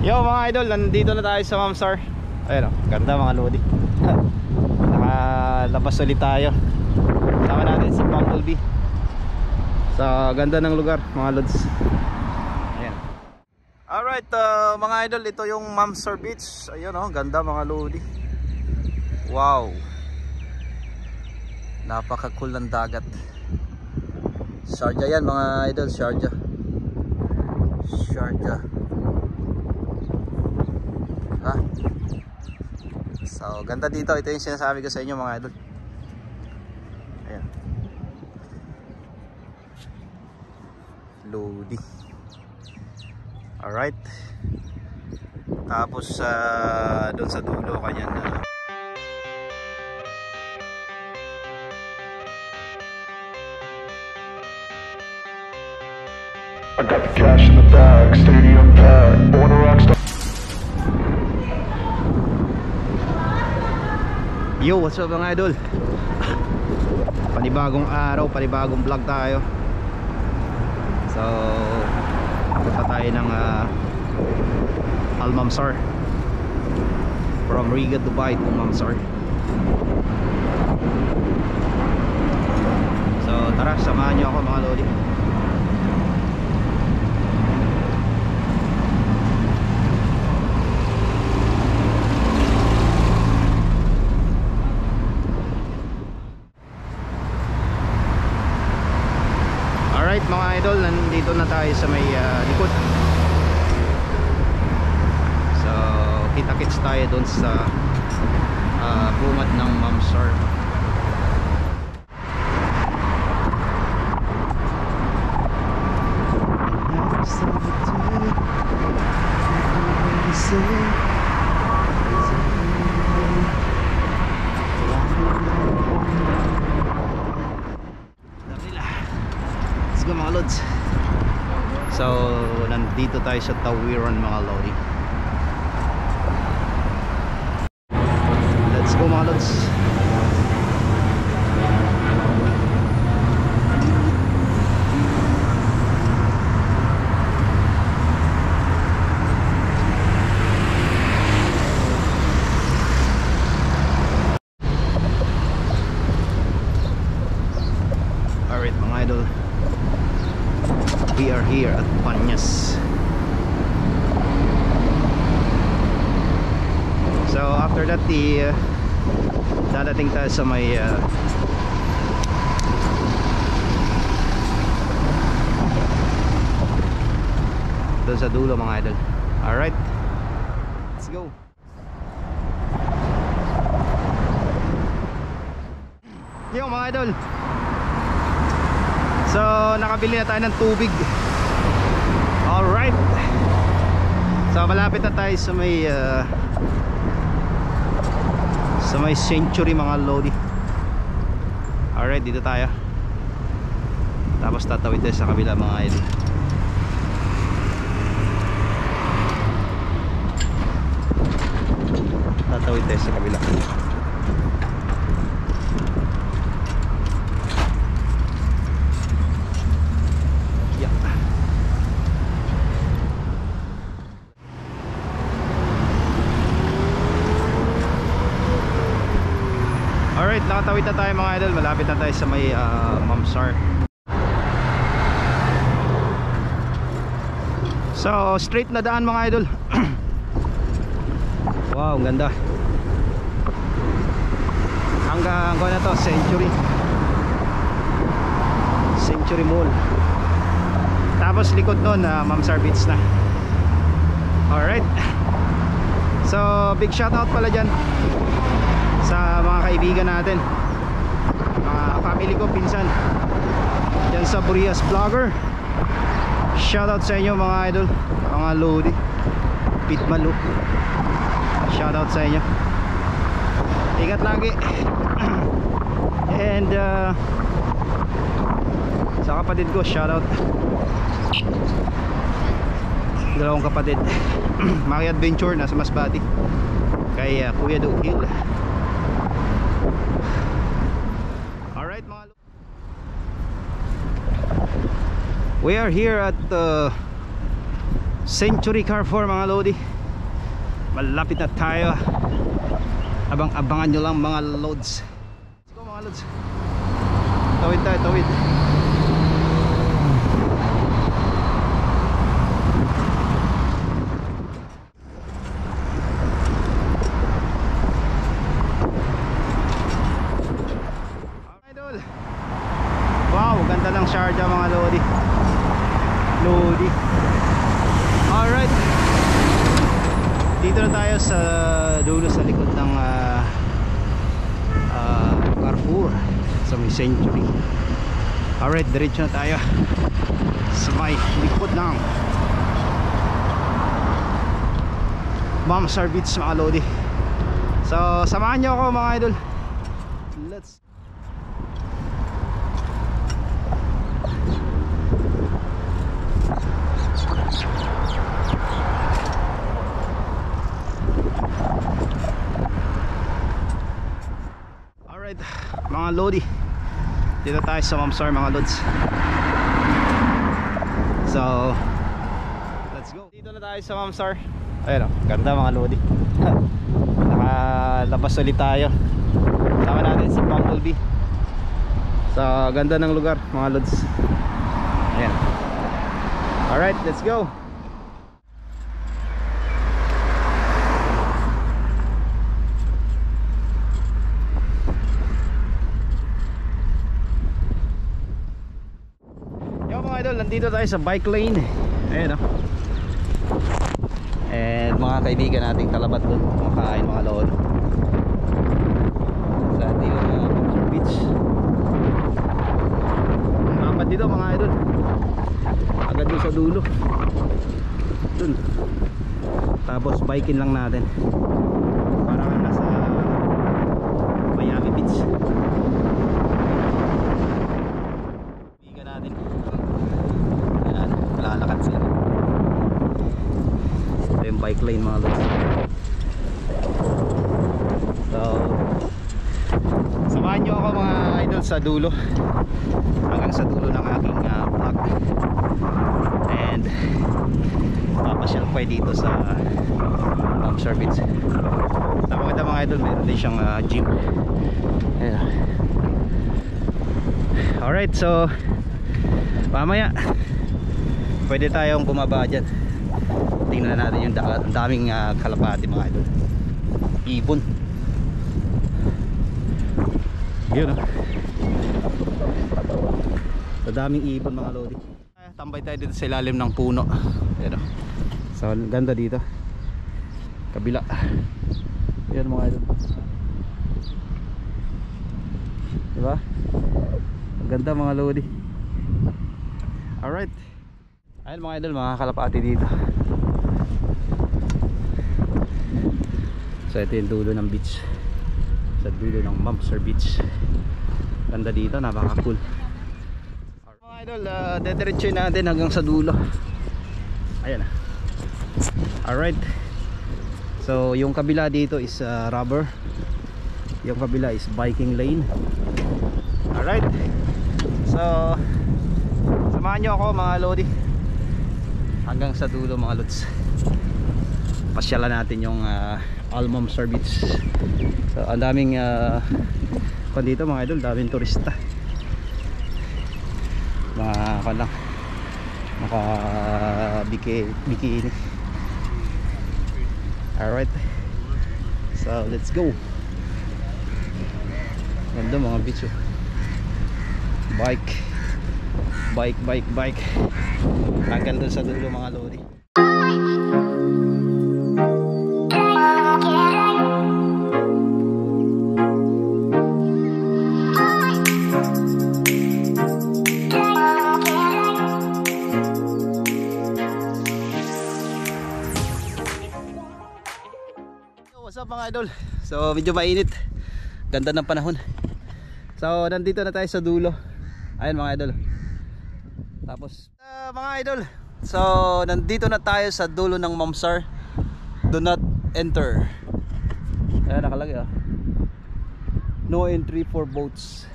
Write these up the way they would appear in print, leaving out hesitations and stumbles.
Yo mga idol, nandito na tayo sa Mamsar. Ayun o, ganda mga lodi. Nakalabas ulit tayo. Sama natin si Bumblebee. Sa ganda ng lugar mga lods. Ayan. Alright mga idol, ito yung Mamsar Beach. Ayun o, ganda mga lodi. Wow, napaka-cool ng dagat. Sharjah yan mga idol, Sharjah. Ha? So ganda dito, ito yung sinasabi ko sa inyo mga idol. Ayan, Lodi. Alright. Tapos doon sa dulo kanyan I got the cash in the bag, stadium packed, born a rockstar. Yo, what's up mga idol? Panibagong araw, panibagong vlog tayo. So punta tayo ng Al Mamsar. From Riga, Dubai to Mamsar. So tara, samahan nyo ako mga lodi. Alright mga idol, nandito na tayo sa may likod. So kita-kits tayo doon sa bungad ng Mamsar. Let's go mga lods. So nandito tayo sa Tawiran mga lodi. Let's go mga lods. Alright mga idol, we are here at Panyas. So after that dadating tayo sa may doon sa dulo mga idol. Alright, let's go. Yo mga idol, so nakabili na tayo ng tubig. Alright, so malapit na tayo sa may Century mga lodi. Alright, dito tayo. Tapos tatawid tayo sa kabila mga idol. Tatawid tayo sa kabila. Alright, nakatawid na tayo mga idol. Malapit na tayo sa may Mamsar. So straight na daan mga idol. Wow, ang ganda. Hanggang na to, Century Mall. Tapos likod nun Mamsar Beach na. Alright, so big shout out pala dyan sa mga kaibigan natin, mga family ko, pinsan dyan sa Burias Vlogger. Shoutout sa inyo mga idol, mga lodi, Pitmalu. Shoutout sa inyo, ingat lagi. And sa kapatid ko, shoutout. Dalawang kapatid Maki Adventure, nasa Masbate, kay Kuya Duhil. We are here at Century Carrefour mga lodi. Malapit na tayo. Abangan nyo lang mga loads. Let's go mga loads. Tawid tayo, tawid. Idol. Wow, ganda ng Sharjah mga lodi. Lodi. Alright. Dito na tayo sa dulo sa likod ng Carrefour sa may Century. Alright, diretso na tayo sa may likod ng Mamsar Beach mga lodi. So samahan nyo ako mga idol. Let's mga lodi, dito tayo sa Mamsar mga lods. So let's go. Dito na tayo sa Mamsar. Ayun o, ganda mga lodi. Nakalabas ulit tayo. Sama natin si Bumblebee. So ganda ng lugar mga lods. Ayan. Alright, let's go. Nandito tayo sa bike lane. Ayan o. And mga kaibigan nating kalabat doon, kumakain mga load sa ating Mamsar Beach. Mapat dito mga idol, agad doon sa dulo doon. Tapos biking lang natin, parang nasa Miami Beach. Kaibigan natin lalakad sila. Ito yung bike lane mga lods. So samahan nyo ako mga idol sa dulo, hanggang sa dulo ng aking vlog. And papasyal ko dito sa Mamsar Beach. Napakita mga idol, meron din siyang gym. Ayan. Alright, so mamaya pwede tayong bumaba dyan. Tingnan natin yung daming kalapati mga idol. Ibon. Yun o. So daming ibon mga lodi. Tambay tayo dito sa ilalim ng puno. Yun o. So ganda dito. Kabila. Yun mga idol. Diba? Ang ganda mga lodi. Alright. Ayun mga idol, mga kalapati dito. So ito yung dulo ng beach, sa dulo ng Mamsar Beach. Ganda dito, napaka cool. Mga idol, dediretso natin hanggang sa dulo. Ayan. Alright. So yung kabila dito is rubber, yung kabila is biking lane. Alright. So samahan nyo ako mga lodi hanggang sa dulo mga lods. Pasyalan natin yung Mamsar Beach. So ang daming dito mga idol, daming turista. Mga naka bikini. Alright, so let's go. Ganda mga beach oh. Bike hanggang doon sa dulo mga lodi. What's up mga idol? So medyo mainit, ganda ng panahon. So nandito na tayo sa dulo. Ayun mga idol. Tapos mga idol, so nandito na tayo sa dulo ng Mamsar. Do not enter. Ayan nakalagay ah. No entry for boats.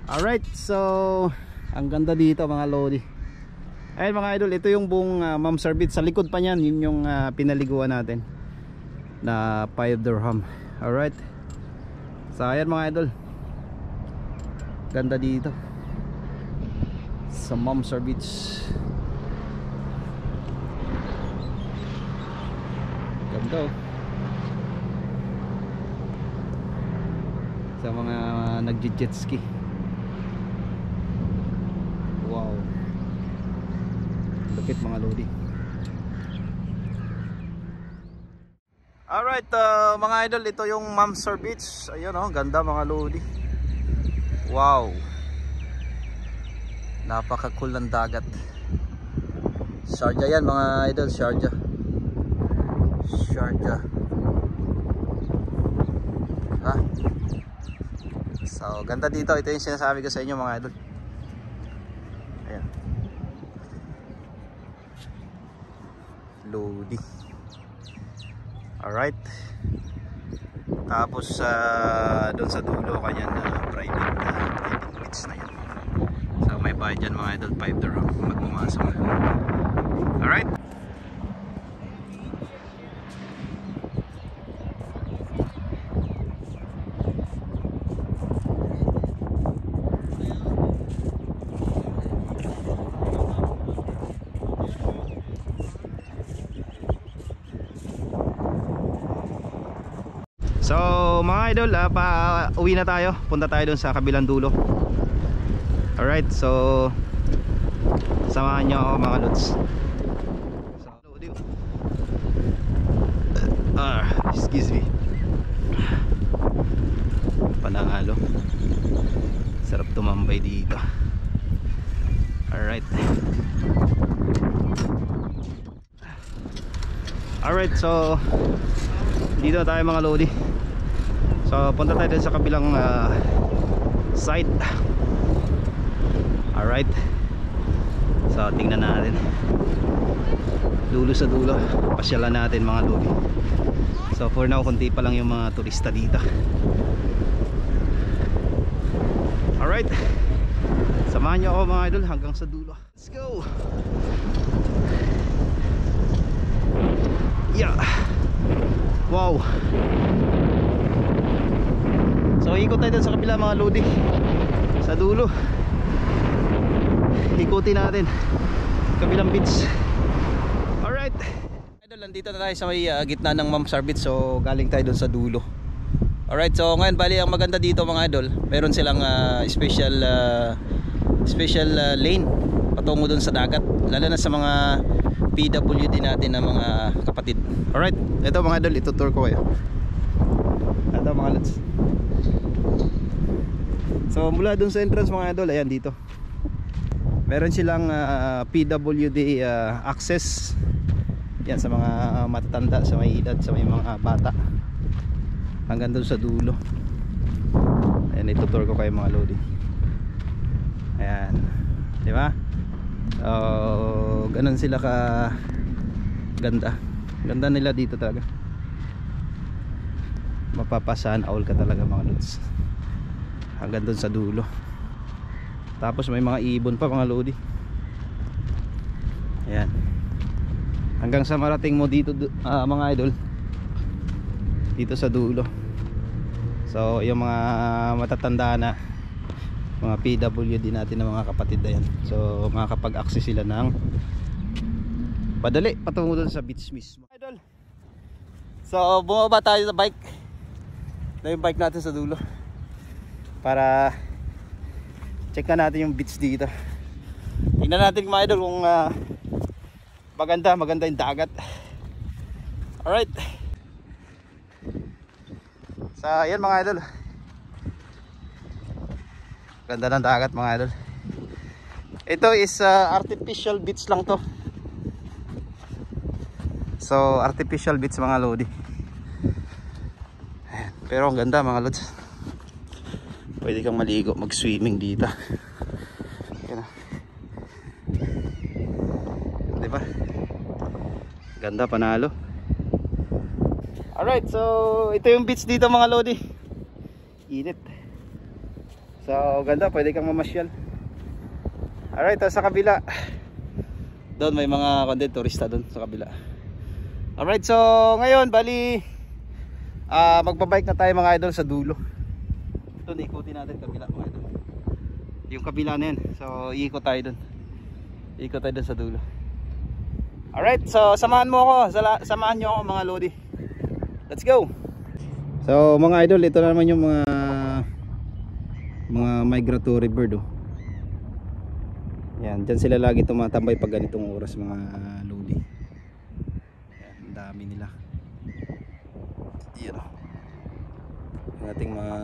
Alright, so ang ganda dito mga lodi. Ayun mga idol, ito yung buong Ma'am Sir Beach. Sa likod pa niyan, yun yung pinaliguan natin na 5 dirham. Alright. So ayan mga idol, ganda dito sa Ma'am Sir Beach. Ganda oh. Sa mga nagje-jet ski. Wow, lupit mga lodi. Alright mga idol, ito yung Ma'am Sir Beach. Ayun oh, ganda mga lodi. Wow, napaka cool ng dagat. Sharjah yan mga idol, Sharjah. Ha? So ganda dito, ito yung sinasabi ko sa inyo mga idol. Ayan, lodi. Alright. Tapos doon sa dulo kanyan private beach na yan. So may bayad dyan mga idol, 5 dirham magpumasok. Alright. So mga idol, uwi na tayo. Punta tayo dun sa kabilang dulo. Alright, so samahan nyo ako mga lods. Excuse me. Panangalo. Sarap tumambay dito. Alright. Alright, so dito tayo mga lodi. So punta tayo din sa kabilang side. Alright. So tingnan natin dulo sa dulo, pasyalan natin mga lodi. So for now konti pa lang yung mga turista dito. Alright, samahan nyo ako mga idol hanggang sa dulo. Let's go. Yeah. Wow. So ikot tayo sa kabila mga lodi, sa dulo. Ikutin natin kabilang beach. Alright idol, nandito na tayo sa may gitna ng Ma'am Sir Beach. So galing tayo dun sa dulo. Alright, so ngayon bali ang maganda dito mga idol, meron silang special lane patungo dun sa dagat, lalo na sa mga PWD natin na mga kapatid. Alright, ito mga idol, itutour ko kayo. Ito mga lods. So mula dun sa entrance mga idol, ayan dito meron silang PWD access. Yan sa mga matatanda, sa may edad, sa may mga bata, hanggang dun sa dulo. Ayan, itutour ko kayo mga lodi. Ayan, di ba? So ganun sila ka ganda. Ganda nila dito talaga. Mapapasan all ka talaga mga lods, hanggang dun sa dulo. Tapos may mga ibon pa mga lodi. Ayan, hanggang sa marating mo dito mga idol, dito sa dulo. So yung mga matatanda na mga PWD natin na mga kapatid na yan, so makakapag-access sila ng padali patungo doon sa beach mismo idol. So bumaba tayo sa bike. Ito yung bike natin sa dulo para check na natin yung beach dito. Tingnan natin mga idol kung maganda yung dagat. Alright. So ayan mga idol, ganda ng dagat mga idol. Ito is artificial beach lang to. So artificial beach mga lodi. Ayan. Pero ang ganda mga lods. Pwede kang maligo, mag-swimming dito. Ayan. Diba? Ganda, panalo. Alright, so ito yung beach dito mga lodi. Init. So ganda, pwede kang mamasyal. Alright, sa kabila Doon may mga content turista doon sa kabila. Alright, so ngayon bali magbabike na tayo mga idol sa dulo. Doon ikutin natin kabila mga idol. Yung kabila na yan. So iikot tayo doon. Ikot tayo doon sa dulo. Alright, so samahan mo ako. Samahan nyo ako mga lodi. Let's go. So mga idol, ito na naman yung mga migratory bird oh. Yan, dyan sila lagi tumatambay pag ganitong oras mga lodi. Yan, ang dami nila. Yan oh. Ang ating mga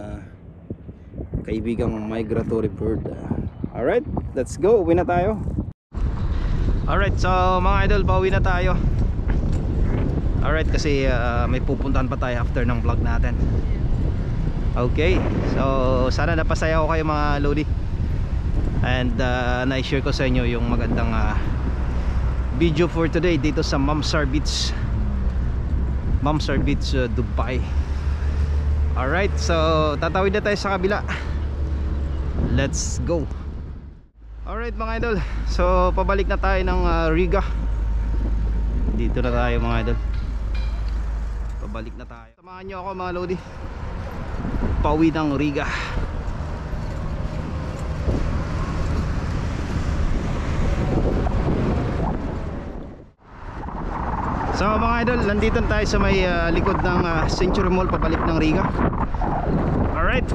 kaibigang migratory bird. Alright, let's go. Uwi na tayo. Alright, so mga idol, pauwi na tayo. Alright, kasi may pupuntahan pa tayo after ng vlog natin. Okay, so sana napasaya ko kayo mga lodi. And na-share ko sa inyo yung magandang video for today dito sa Mamsar Beach, Dubai. Alright, so tatawid na tayo sa kabila. Let's go. Alright mga idol, so pabalik na tayo ng Riga. Dito na tayo mga idol. Pabalik na tayo. Samahan nyo ako mga lodi. Pauwi ng Riga. So mga idol, nandito tayo sa may likod ng Century Mall pabalik ng Riga. Alright.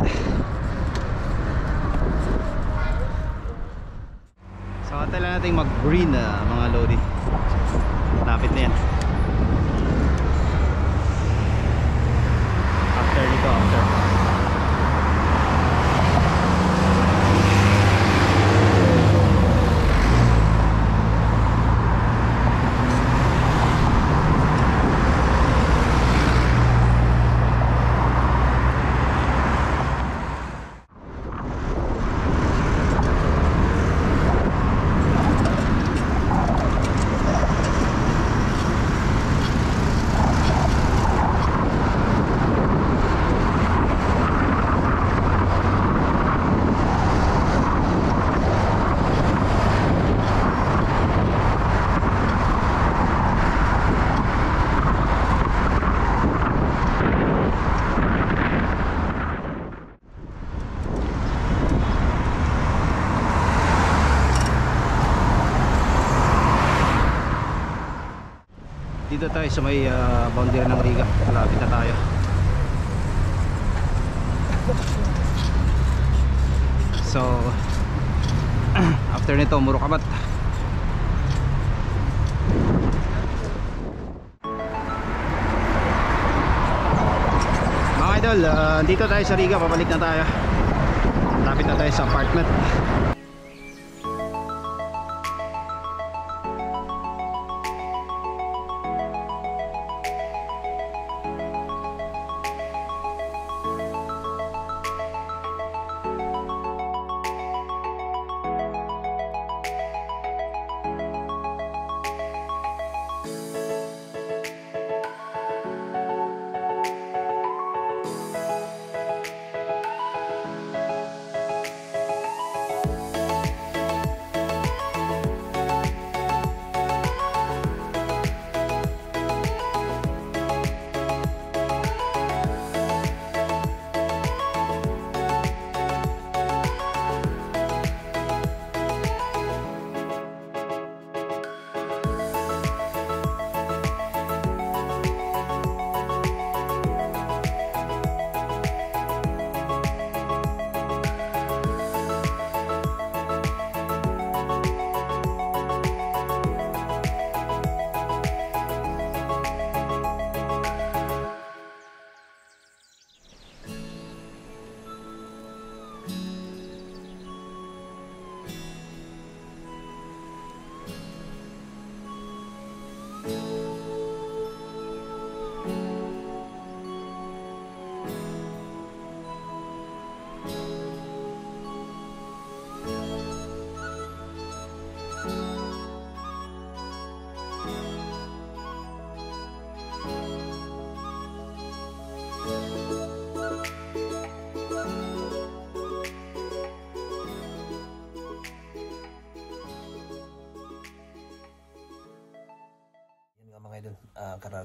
So antay lang natin mag-green mga lodi. Lapit na yan. After nito, after. Dito tayo sa may boundary ng Riga. Malapit na tayo. So after nito Murukabat. Mga idol, dito tayo sa Riga. Pabalik na tayo. Malapit na tayo sa apartment.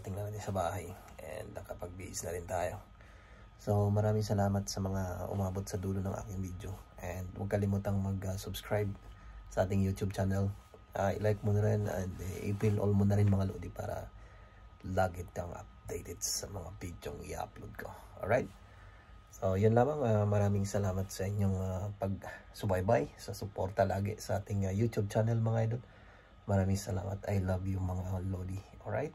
kakarating na natin sa bahay and nakapag-bihis na rin tayo. So maraming salamat sa mga umabot sa dulo ng aking video, and huwag kalimutang mag-subscribe sa ating YouTube channel. I-like mo na rin and i-pin all mo na rin mga lodi para lagi kang updated sa mga video i-upload ko. Alright? So yun lamang, maraming salamat sa inyong pag-subaybay, sa suporta lagi sa ating YouTube channel mga idol. Maraming salamat. I love you mga lodi. Alright?